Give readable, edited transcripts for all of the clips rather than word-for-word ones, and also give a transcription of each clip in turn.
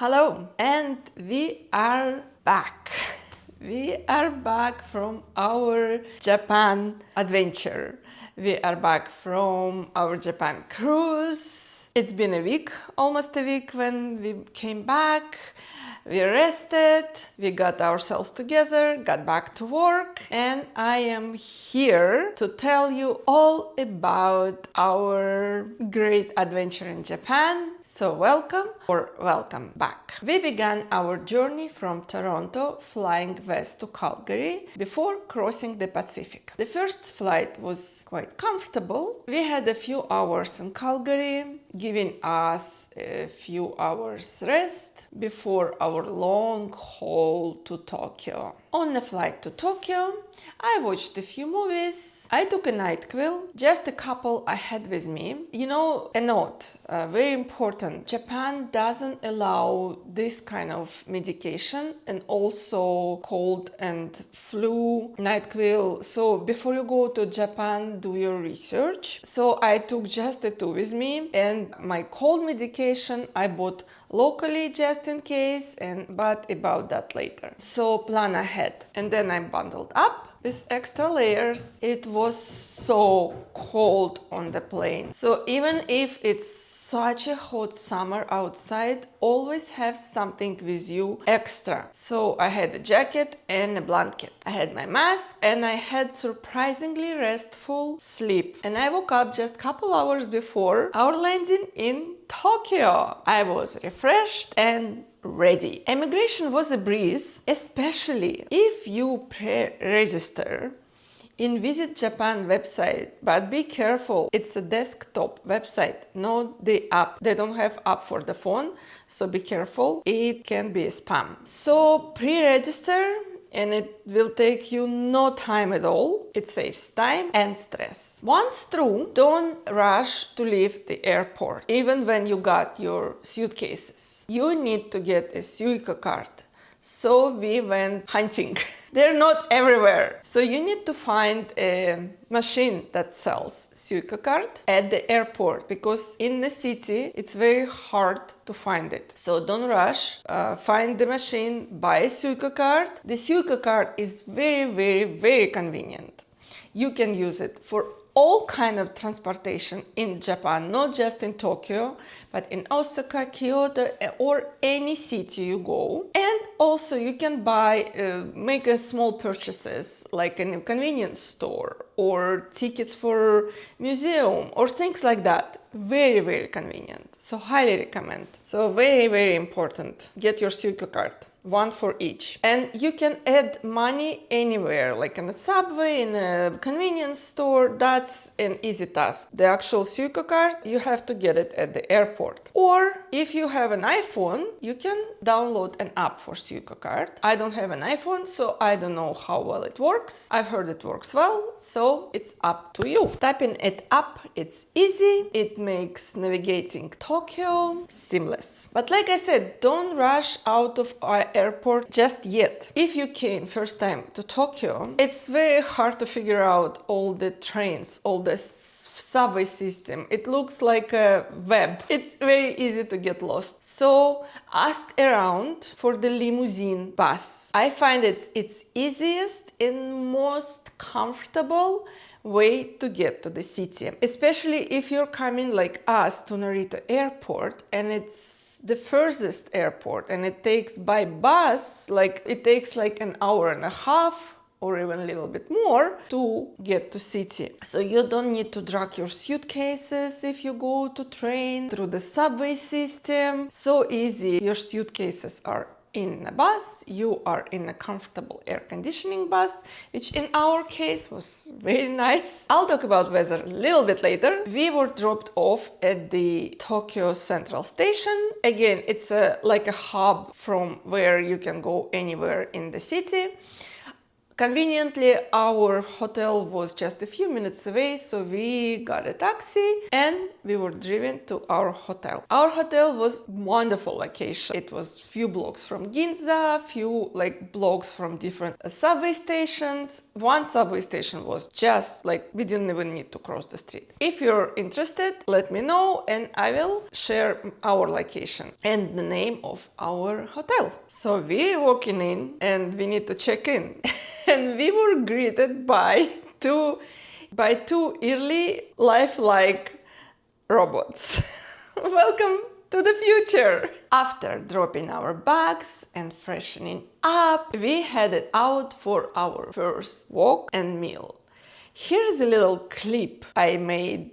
Hello, and we are back. We are back from our Japan adventure. We are back from our Japan cruise. It's been a week, almost a week when we came back. We rested, we got ourselves together, got back to work, and I am here to tell you all about our great adventure in Japan. So welcome or welcome back. We began our journey from Toronto, flying west to Calgary before crossing the Pacific. The first flight was quite comfortable. We had a few hours in Calgary, giving us a few hours rest before our long haul to Tokyo. On the flight to Tokyo, I watched a few movies. I took a NyQuil, just a couple I had with me. You know, a note, very important. Japan doesn't allow this kind of medication and also cold and flu NyQuil. So before you go to Japan, do your research. So I took just the two with me, and my cold medication I bought locally just in case, but about that later. So plan ahead. And then I bundled up with extra layers. It was so cold on the plane. So even if it's such a hot summer outside, always have something with you extra. So I had a jacket and a blanket. I had my mask and I had surprisingly restful sleep. And I woke up just a couple hours before our landing in Tokyo. I was refreshed and ready. Immigration was a breeze, especially if you pre-register in Visit Japan website, but be careful, it's a desktop website, not the app. They don't have app for the phone, so be careful, it can be spam. So pre-register, and it will take you no time at all. It saves time and stress. Once through, don't rush to leave the airport, even when you got your suitcases. You need to get a Suica card. So we went hunting. They're not everywhere. So you need to find a machine that sells Suica card at the airport, because in the city it's very hard to find it. So don't rush. Find the machine, buy a Suica card. The Suica card is very convenient. You can use it for all kind of transportation in Japan, not just in Tokyo, but in Osaka, Kyoto, or any city you go. And also you can buy, make a small purchases like in a convenience store or tickets for museum or things like that. Very convenient. So highly recommend. So very important. Get your Suica card. One for each. And you can add money anywhere, like in a subway, in a convenience store. That's an easy task. The actual Suica card, you have to get it at the airport. Or if you have an iPhone, you can download an app for Suica card. I don't have an iPhone, so I don't know how well it works. I've heard it works well, so it's up to you. Typing it up, it's easy. It makes navigating Tokyo seamless. But like I said, don't rush out of our airport just yet. If you came first time to Tokyo, it's very hard to figure out all the trains, all the subway system. It looks like a web. It's very easy to get lost. So ask around for the Limousine Bus. I find it's easiest and most comfortable way to get to the city, especially if you're coming like us to Narita Airport, and it's the furthest airport, and it takes by bus, it takes like an hour and a half or even a little bit more to get to city. So you don't need to drag your suitcases if you go to train through the subway system. So easy. Your suitcases are in a bus, you are in a comfortable air conditioning bus, which in our case was very nice. I'll talk about weather a little bit later. We were dropped off at the Tokyo Central Station. Again, it's like a hub from where you can go anywhere in the city. Conveniently, our hotel was just a few minutes away, so we got a taxi and we were driven to our hotel. Our hotel was wonderful location. It was few blocks from Ginza, few blocks from different subway stations. One subway station was just we didn't even need to cross the street. If you're interested, let me know and I will share our location and the name of our hotel. So we walking in and we need to check in. And we were greeted by two early lifelike robots. Welcome to the future! After dropping our bags and freshening up, we headed out for our first walk and meal. Here's a little clip I made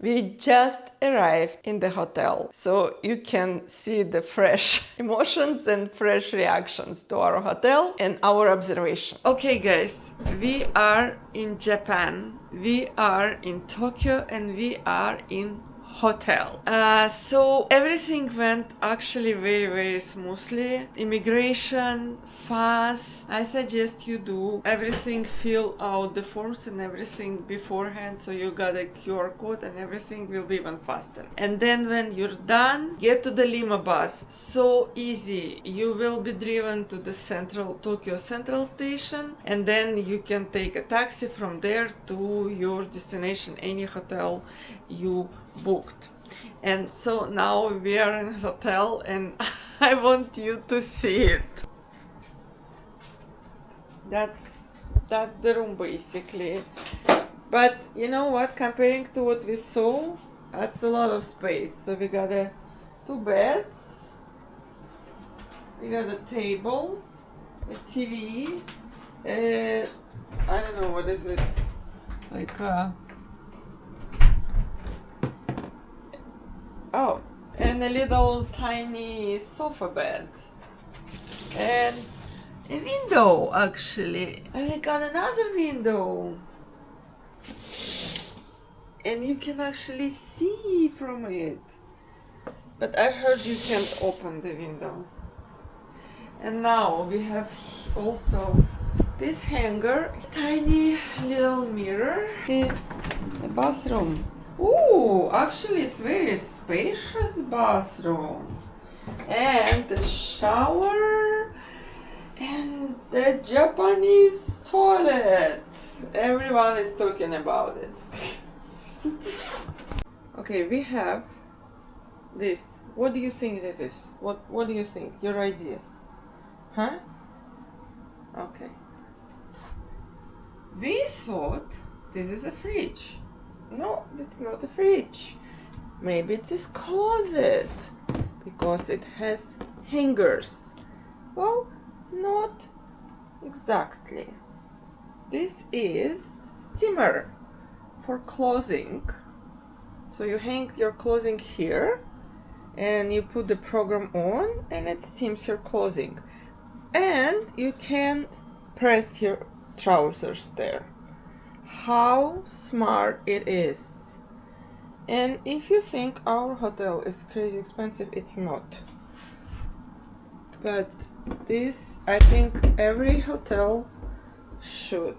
we just arrived in the hotel, so you can see the fresh emotions and fresh reactions to our hotel and our observation. Okay guys, we are in Japan, we are in Tokyo and we are in hotel. So everything went actually very smoothly. Immigration, fast. I suggest you do everything, fill out the forms and everything beforehand, so you got a QR code and everything will be even faster. And then when you're done, get to the Lima bus. So easy. You will be driven to the Tokyo Central Station, and then you can take a taxi from there to your destination, any hotel you booked. And so now we are in a hotel and I want you to see it. That's the room basically. But you know what, comparing to what we saw, that's a lot of space. So we got two beds, we got a table, a TV, I don't know, what is it, and a little tiny sofa bed. And a window, actually. And we got another window. And you can actually see from it. But I heard you can't open the window. And now we have also this hanger, tiny little mirror, the bathroom. Ooh, actually it's very spacious bathroom. And the shower and the Japanese toilet. Everyone is talking about it. Okay, we have this. What do you think this is? What do you think? Your ideas? Huh? Okay. We thought this is a fridge. No, it's not a fridge. Maybe it's a closet because it has hangers. Well, not exactly. This is steamer for clothing. So you hang your clothing here and you put the program on and it steams your clothing. And you can press your trousers there. How smart it is. And if you think our hotel is crazy expensive, it's not. But this, I think every hotel should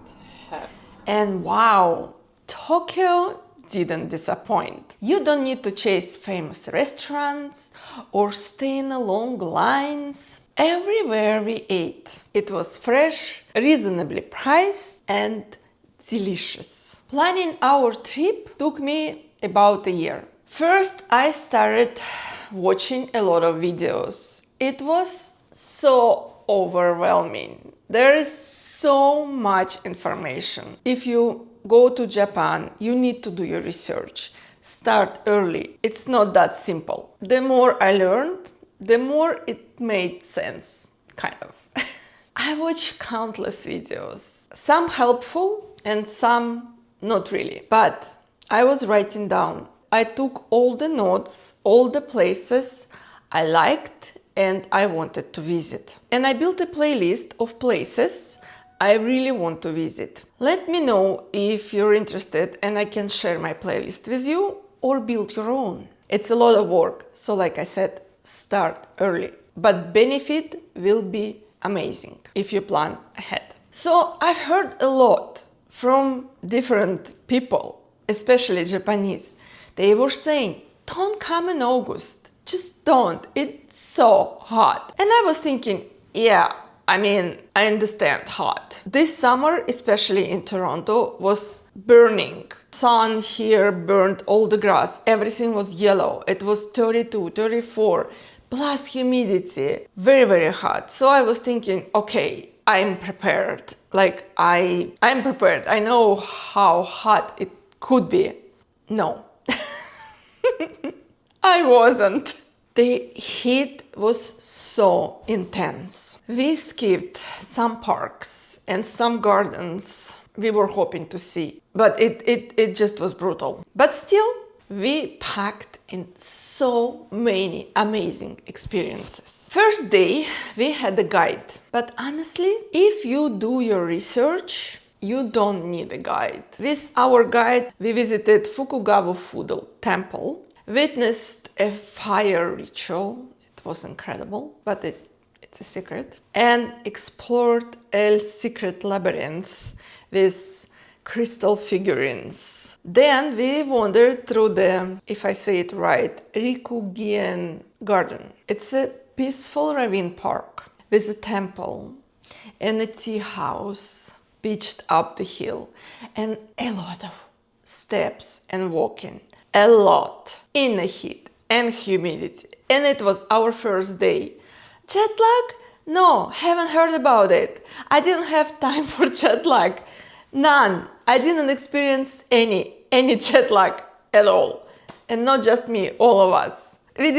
have. And wow, Tokyo didn't disappoint. You don't need to chase famous restaurants or stay in long lines. Everywhere we ate, it was fresh, reasonably priced, and delicious. Planning our trip took me about a year. First, I started watching a lot of videos. It was so overwhelming. There is so much information. If you go to Japan, you need to do your research. Start early. It's not that simple. The more I learned, the more it made sense, kind of. I watched countless videos, some helpful and some not really. But I was writing down. I took all the notes, all the places I liked and I wanted to visit. And I built a playlist of places I really want to visit. Let me know if you're interested and I can share my playlist with you or build your own. It's a lot of work, so like I said, start early. But benefit will be amazing if you plan ahead. So I've heard a lot from different people, especially Japanese. They were saying, don't come in August. Just don't. It's so hot. And I was thinking, yeah, I mean, I understand hot. This summer, especially in Toronto, was burning. Sun here burned all the grass. Everything was yellow. It was 32, 34, plus humidity. Very, very hot. So I was thinking, okay, I'm prepared. Like, I'm prepared. I know how hot it could be. No. I wasn't. The heat was so intense. We skipped some parks and some gardens we were hoping to see, but it just was brutal. But still, we packed in so many amazing experiences. First day, we had a guide. But honestly, if you do your research, you don't need a guide. With our guide, we visited Fukagawa Fudo temple, witnessed a fire ritual. It was incredible, but it's a secret. And explored a secret labyrinth with crystal figurines. Then we wandered through the, if I say it right, Rikugen garden. It's a peaceful ravine park with a temple and a tea house pitched up the hill and a lot of steps and walking. A lot in the heat and humidity. And it was our first day. Jet lag? No, haven't heard about it. I didn't have time for jet lag. None. I didn't experience any jet lag at all. And not just me, all of us. We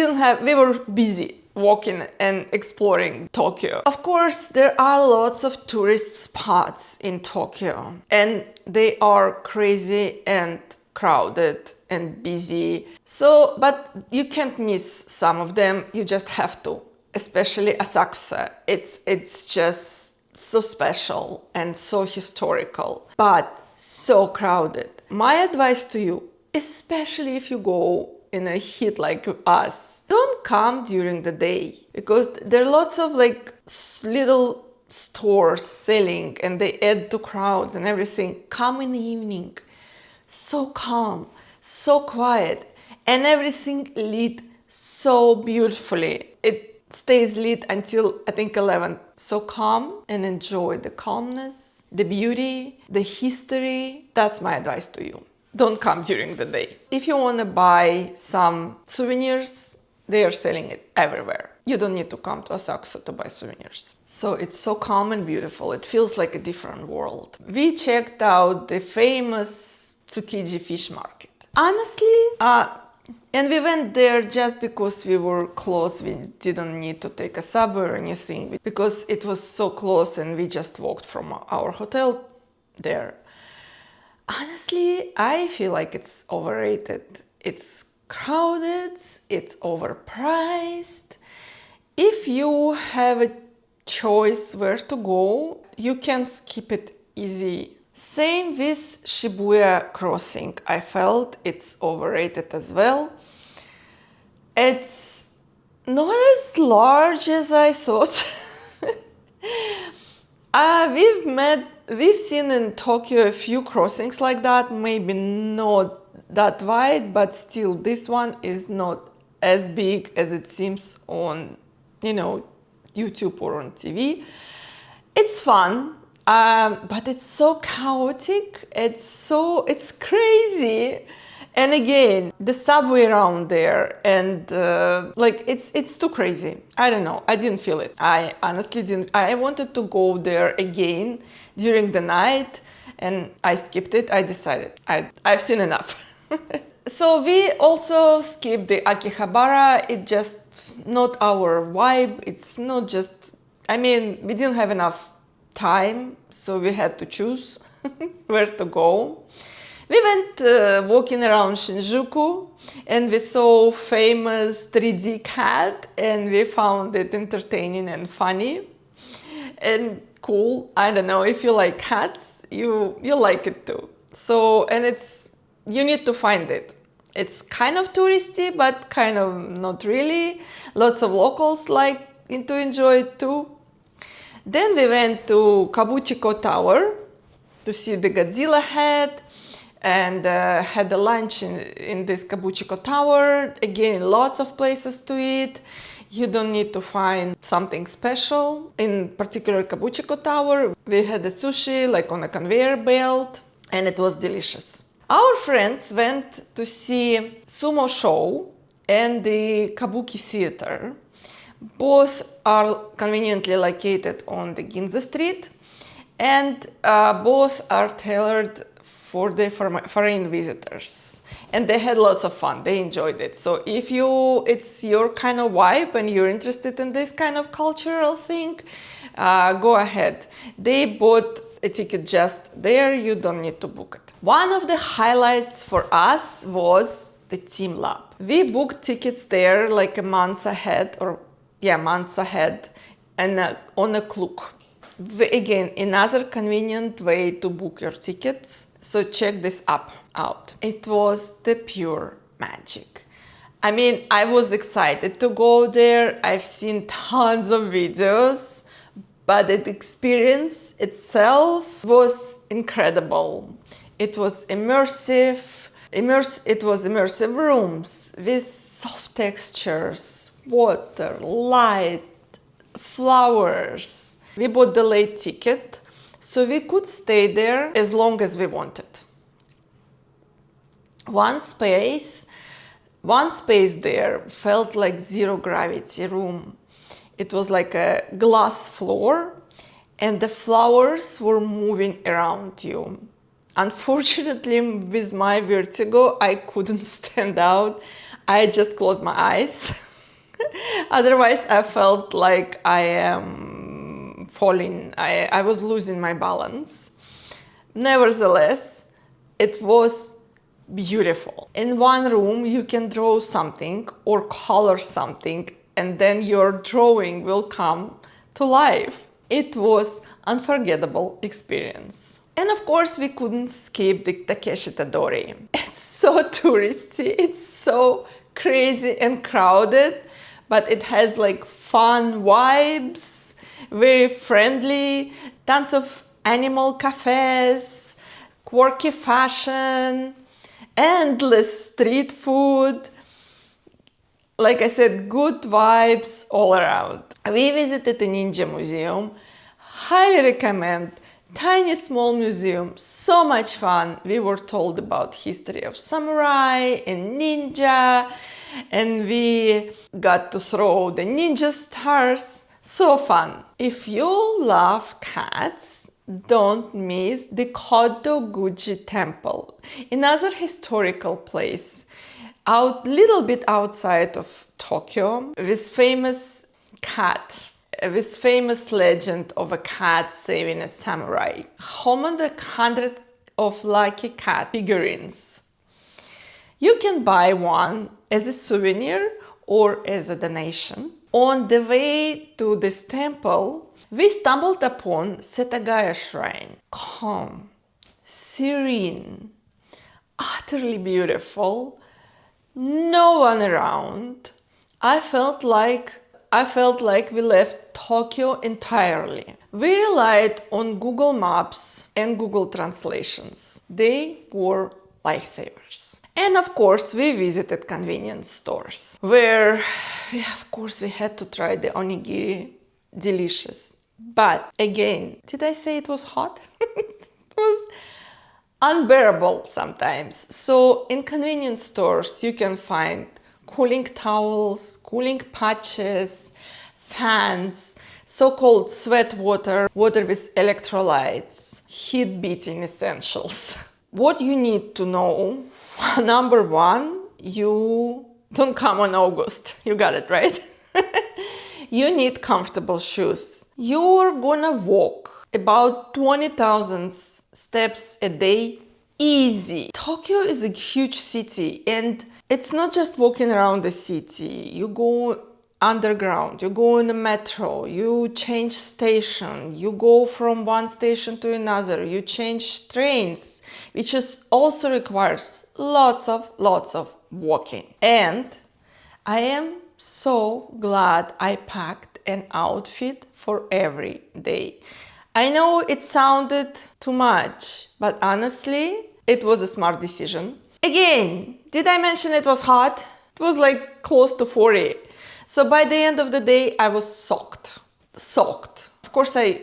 were busy walking and exploring Tokyo. Of course, there are lots of tourist spots in Tokyo. And they are crazy and crowded and busy. So, but you can't miss some of them. You just have to. Especially Asakusa. It's just so special and so historical, but so crowded. My advice to you, especially if you go in a heat like us, don't come during the day because there are lots of like little stores selling and they add to crowds and everything. Come in the evening. So calm, so quiet, and everything lit so beautifully. It stays lit until I think 11. So calm and enjoy the calmness, the beauty, the history. That's my advice to you. Don't come during the day. If you want to buy some souvenirs, they are selling it everywhere. You don't need to come to Asakusa to buy souvenirs. So it's so calm and beautiful. It feels like a different world. We checked out the famous Tsukiji fish market. Honestly, and we went there just because we were close. We didn't need to take a subway or anything because it was so close and we just walked from our hotel there. Honestly, I feel like it's overrated. It's crowded, it's overpriced. If you have a choice where to go, you can skip it easy. Same with Shibuya Crossing. I felt it's overrated as well. It's not as large as I thought. We've seen in Tokyo a few crossings like that, maybe not that wide, but still this one is not as big as it seems on, YouTube or on TV. It's fun. But it's so chaotic, it's crazy. And again, the subway around there and it's too crazy. I don't know, I didn't feel it. I honestly didn't. I wanted to go there again during the night and I skipped it. I decided I've seen enough. So we also skipped the Akihabara. It's just not our vibe. It's not just, we didn't have enough time, so we had to choose where to go. We went walking around Shinjuku and we saw famous 3D cat and we found it entertaining and funny and cool. I don't know, if you like cats, you like it too. So, and you need to find it. It's kind of touristy, but kind of not really. Lots of locals like to enjoy it too. Then we went to Kabuchiko Tower to see the Godzilla head, and had a lunch in this Kabuchiko Tower. Again, lots of places to eat. You don't need to find something special. In particular, Kabuchiko Tower, we had the sushi like on a conveyor belt, and it was delicious. Our friends went to see sumo show and the Kabuki theater. Both are conveniently located on the Ginza street, and both are tailored for the foreign visitors, and they had lots of fun. They enjoyed it. So if it's your kind of vibe and you're interested in this kind of cultural thing, go ahead. They bought a ticket just there. You don't need to book it. One of the highlights for us was the TeamLab. We booked tickets there like months ahead, and on a Klook. Again, another convenient way to book your tickets. So check this app out. It was the pure magic. I mean, I was excited to go there. I've seen tons of videos, but the experience itself was incredible. It was immersive. It was immersive rooms with soft textures, water, light, flowers. We bought the late ticket, so we could stay there as long as we wanted. One space there felt like zero gravity room. It was like a glass floor, and the flowers were moving around you. Unfortunately, with my vertigo, I couldn't stand out. I just closed my eyes. Otherwise, I felt like I am falling. I was losing my balance. Nevertheless, it was beautiful. In one room, you can draw something or color something, and then your drawing will come to life. It was unforgettable experience. And of course, we couldn't skip the Takeshita Dori. It's so touristy, it's so crazy and crowded, but it has like fun vibes, very friendly, tons of animal cafes, quirky fashion, endless street food. Like I said, good vibes all around. We visited the Ninja Museum. Highly recommend. Tiny small museum, so much fun. We were told about history of samurai and ninja, and we got to throw the ninja stars. So fun. If you love cats, don't miss the Gotokuji temple, another historical place, little bit outside of Tokyo, with famous legend of a cat saving a samurai. Home on the 100 of lucky cat figurines. You can buy one as a souvenir or as a donation. On the way to this temple, we stumbled upon Setagaya shrine. Calm, serene, utterly beautiful, no one around. I felt like we left Tokyo entirely. We relied on Google Maps and Google Translations. They were lifesavers. And of course, we visited convenience stores where, we had to try the onigiri. Delicious. But again, did I say it was hot? It was unbearable sometimes. So in convenience stores, you can find cooling towels, cooling patches, fans, so-called sweat water with electrolytes, heat-beating essentials. What you need to know, number one, you don't come on August. You got it, right? You need comfortable shoes. You're gonna walk about 20,000 steps a day, easy. Tokyo is a huge city, and it's not just walking around the city. You go underground, you go in the metro, you change station, you go from one station to another, you change trains, which also requires lots of walking. And I am so glad I packed an outfit for every day. I know it sounded too much, but honestly, it was a smart decision. Again, did I mention it was hot? It was like close to 40. So by the end of the day, I was soaked. Of course, I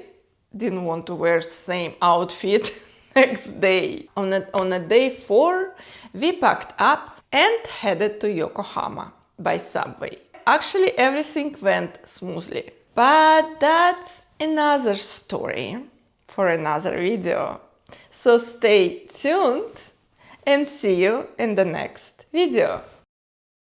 didn't want to wear same outfit next day. On a day 4, we packed up and headed to Yokohama by subway. Actually, everything went smoothly. But that's another story for another video. So stay tuned and see you in the next video.